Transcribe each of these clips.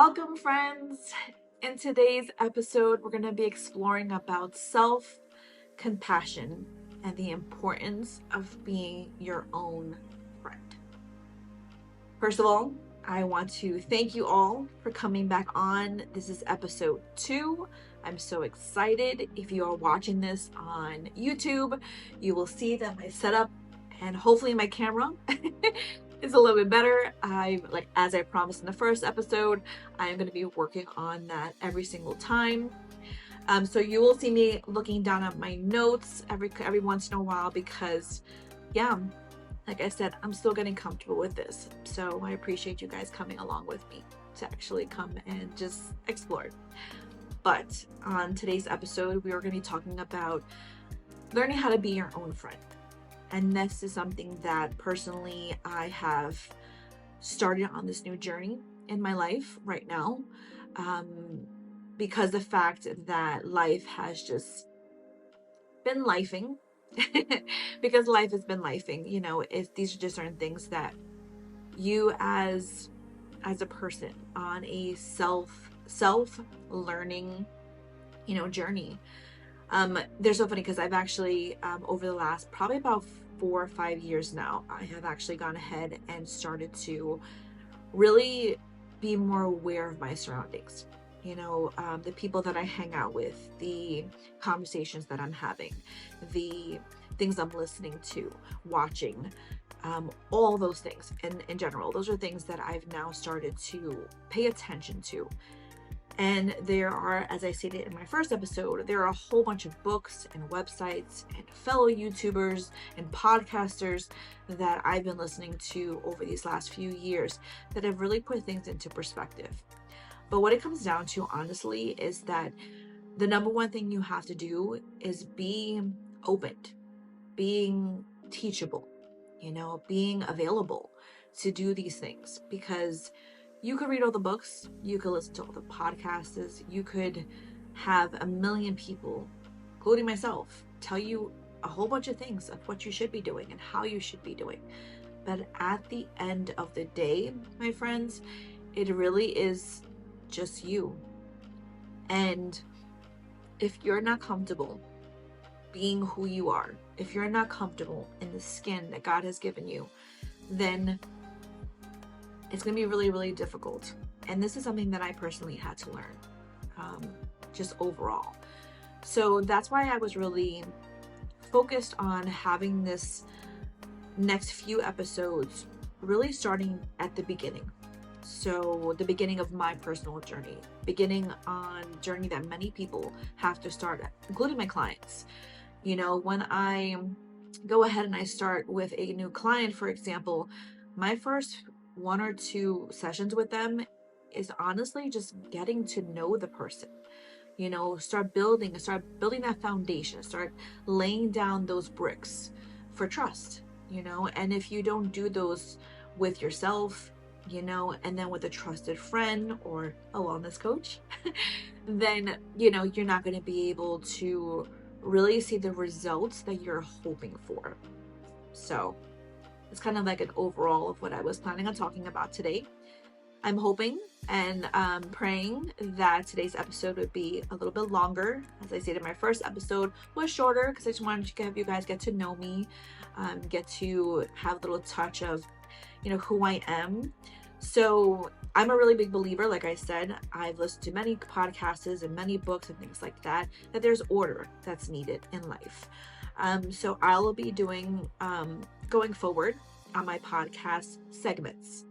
Welcome, friends. In today's episode, we're going to be exploring about self-compassion and the importance of being your own friend. First of all, I want to thank you all for coming back on. This is episode 2. I'm so excited. If you are watching this on YouTube, you will see that my setup and hopefully my camera is a little bit better. As I promised in the first episode, I'm going to be working on that every single time. So you will see me looking down at my notes every once in a while because, like I said, I'm still getting comfortable with this. So I appreciate you guys coming along with me to actually come and just explore. But on today's episode, we are going to be talking about learning how to be your own friend. And this is something that personally I have started on this new journey in my life right now. Because the fact that life has just been lifing, because life has been lifing, these are just certain things that you as a person on a self-learning, journey. They're so funny because I've actually, over the last probably about 4 or 5 years now, I have actually gone ahead and started to really be more aware of my surroundings. The people that I hang out with, the conversations that I'm having, the things I'm listening to, watching, all those things in general. Those are things that I've now started to pay attention to. And there are, as I stated in my first episode, there are a whole bunch of books and websites and fellow YouTubers and podcasters that I've been listening to over these last few years that have really put things into perspective. But what it comes down to, honestly, is that the number one thing you have to do is be open, being teachable, being available to do these things. Because you could read all the books, you could listen to all the podcasts, you could have a million people, including myself, tell you a whole bunch of things of what you should be doing and how you should be doing. But at the end of the day, my friends, it really is just you. And if you're not comfortable being who you are, if you're not comfortable in the skin that God has given you, then it's going to be really, really difficult. And this is something that I personally had to learn, just overall. So that's why I was really focused on having this next few episodes really starting at the beginning. So the beginning of my personal journey, beginning on a journey that many people have to start at, including my clients. When I go ahead and I start with a new client, for example, my first 1 or 2 sessions with them is honestly just getting to know the person. Start building that foundation, start laying down those bricks for trust, and if you don't do those with yourself, and then with a trusted friend or a wellness coach, then, you're not going to be able to really see the results that you're hoping for. So it's kind of like an overall of what I was planning on talking about today. I'm hoping and praying that today's episode would be a little bit longer. As I stated, my first episode was shorter because I just wanted to have you guys get to know me, get to have a little touch of, who I am. So I'm a really big believer, like I said, I've listened to many podcasts and many books and things like that there's order that's needed in life. So I'll be doing, going forward on my podcast segments.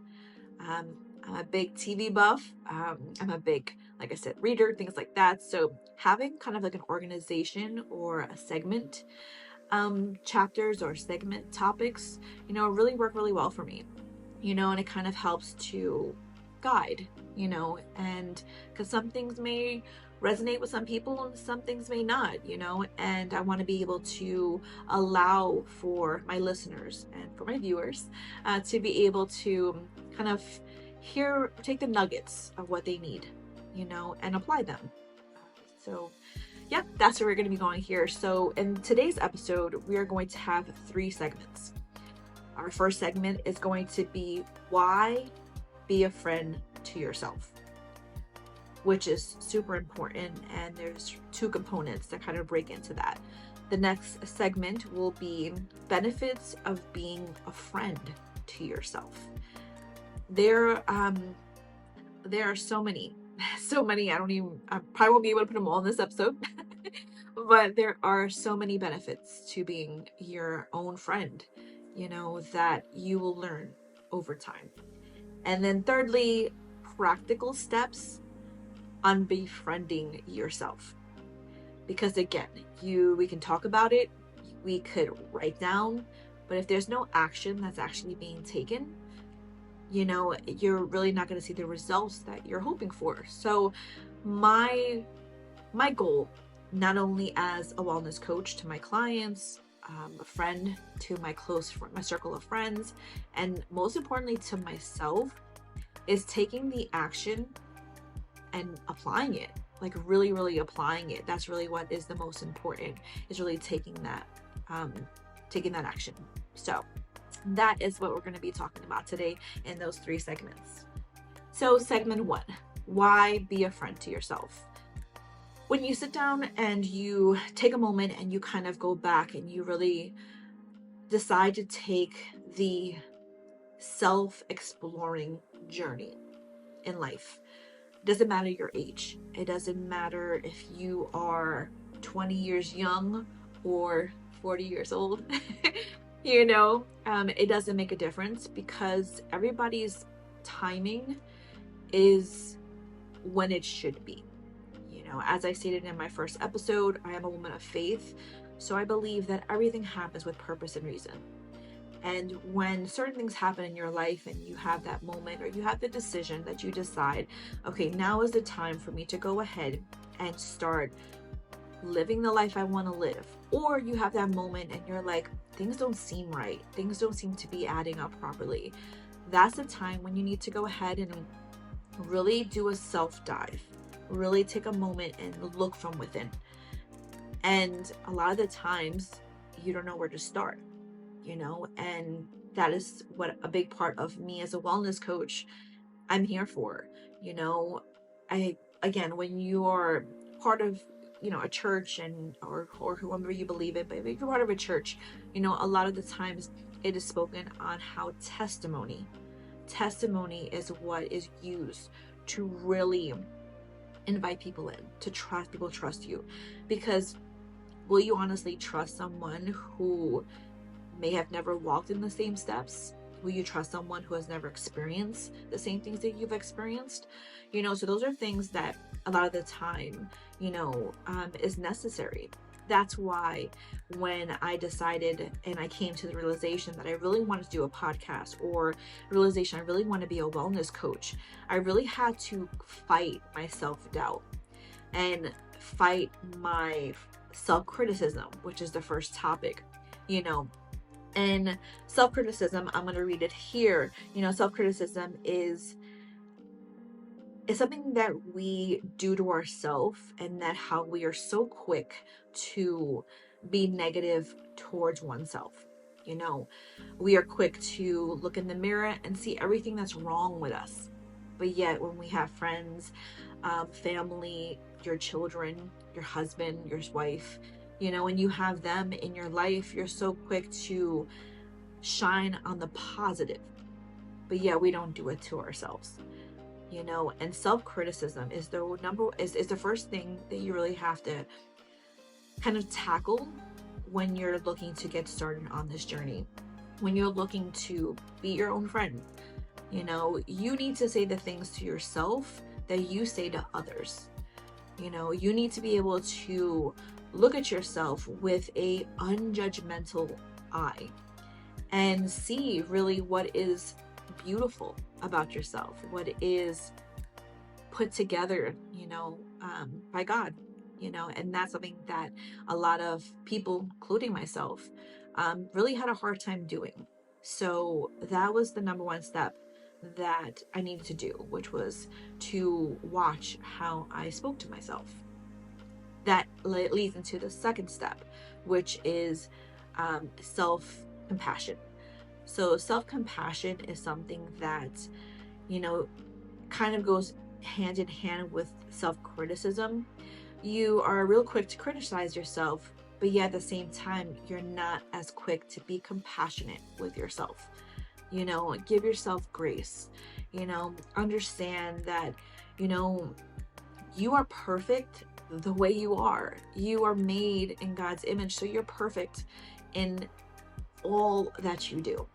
I'm a big TV buff. I'm a big, like I said, reader, things like that. So having kind of like an organization or a segment, chapters or segment topics, really work really well for me, and it kind of helps to guide, and because some things may resonate with some people and some things may not, and I want to be able to allow for my listeners and for my viewers to be able to kind of take the nuggets of what they need, and apply them. So yeah, that's where we're going to be going here. So in today's episode, we are going to have 3 segments. Our first segment is going to be why be a friend to yourself. which is super important. And there's two components that kind of break into that. The next segment will be benefits of being a friend to yourself. There are so many, so many. I probably won't be able to put them all in this episode, but there are so many benefits to being your own friend, that you will learn over time. And then thirdly, practical steps on befriending yourself. Because again, we can talk about it, we could write down, but if there's no action that's actually being taken, you're really not going to see the results that you're hoping for. So my goal, not only as a wellness coach to my clients, a friend to my my circle of friends, and most importantly to myself, is taking the action and applying it, like really, really applying it. That's really what is the most important, is really taking that action. So that is what we're going to be talking about today in those 3 segments. So segment 1, why be a friend to yourself? When you sit down and you take a moment and you kind of go back and you really decide to take the self-exploring journey in life, it doesn't matter your age. It doesn't matter if you are 20 years young or 40 years old. It doesn't make a difference, because everybody's timing is when it should be. As I stated in my first episode, I am a woman of faith, so I believe that everything happens with purpose and reason. And when certain things happen in your life and you have that moment, or you have the decision that you decide, okay, now is the time for me to go ahead and start living the life I want to live. Or you have that moment and you're like, things don't seem right. Things don't seem to be adding up properly. That's the time when you need to go ahead and really do a self-dive. Really take a moment and look from within. And a lot of the times you don't know where to start, and that is what a big part of me as a wellness coach I'm here for. When you are part of a church, and or whoever you believe in, but if you're part of a church, a lot of the times it is spoken on how testimony is what is used to really invite people in, to trust you. Because will you honestly trust someone who may have never walked in the same steps? Will you trust someone who has never experienced the same things that you've experienced? So those are things that a lot of the time, is necessary. That's why when I decided and I came to the realization that I really wanted to do a podcast, or realization I really want to be a wellness coach, I really had to fight my self-doubt and fight my self-criticism, which is the first topic. And self-criticism, I'm going to read it here. Self-criticism is something that we do to ourselves, and that how we are so quick to be negative towards oneself. We are quick to look in the mirror and see everything that's wrong with us. But yet when we have friends, family, your children, your husband, your wife, when you have them in your life, you're so quick to shine on the positive. But yeah, we don't do it to ourselves. And self-criticism is the first thing that you really have to kind of tackle when you're looking to get started on this journey. When you're looking to be your own friend, you need to say the things to yourself that you say to others. You need to be able to look at yourself with a unjudgmental eye and see really what is beautiful about yourself, what is put together, by God, and that's something that a lot of people, including myself, really had a hard time doing. So that was the number one step that I needed to do, which was to watch how I spoke to myself. That leads into the second step, which is self-compassion. So self-compassion is something that, kind of goes hand in hand with self-criticism. You are real quick to criticize yourself, but yet at the same time, you're not as quick to be compassionate with yourself. Give yourself grace. Understand that, you know, you are perfect the way you are. You are made in God's image, so you're perfect in all that you do.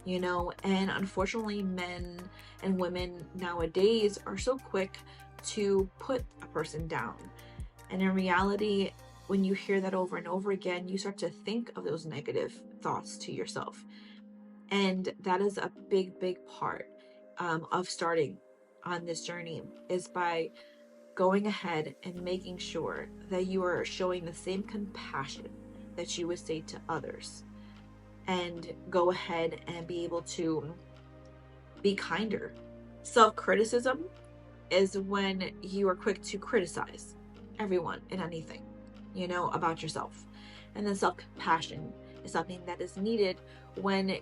And unfortunately, men and women nowadays are so quick to put a person down. And in reality, when you hear that over and over again, you start to think of those negative thoughts to yourself. And that is a big, big part of starting on this journey, is by going ahead and making sure that you are showing the same compassion that you would say to others, and go ahead and be able to be kinder. Self-criticism is when you are quick to criticize everyone and anything, about yourself. And then self-compassion is something that is needed when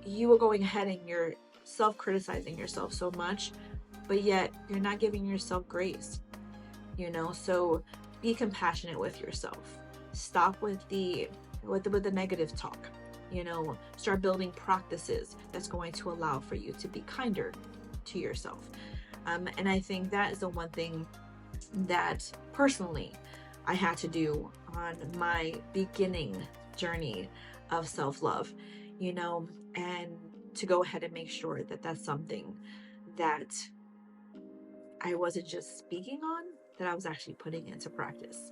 you are going ahead and you're self-criticizing yourself so much, but yet you're not giving yourself grace. So be compassionate with yourself. Stop with the negative talk. Start building practices that's going to allow for you to be kinder to yourself. And I think that is the one thing that personally I had to do on my beginning journey of self-love, and to go ahead and make sure that that's something that I wasn't just speaking on, that I was actually putting into practice.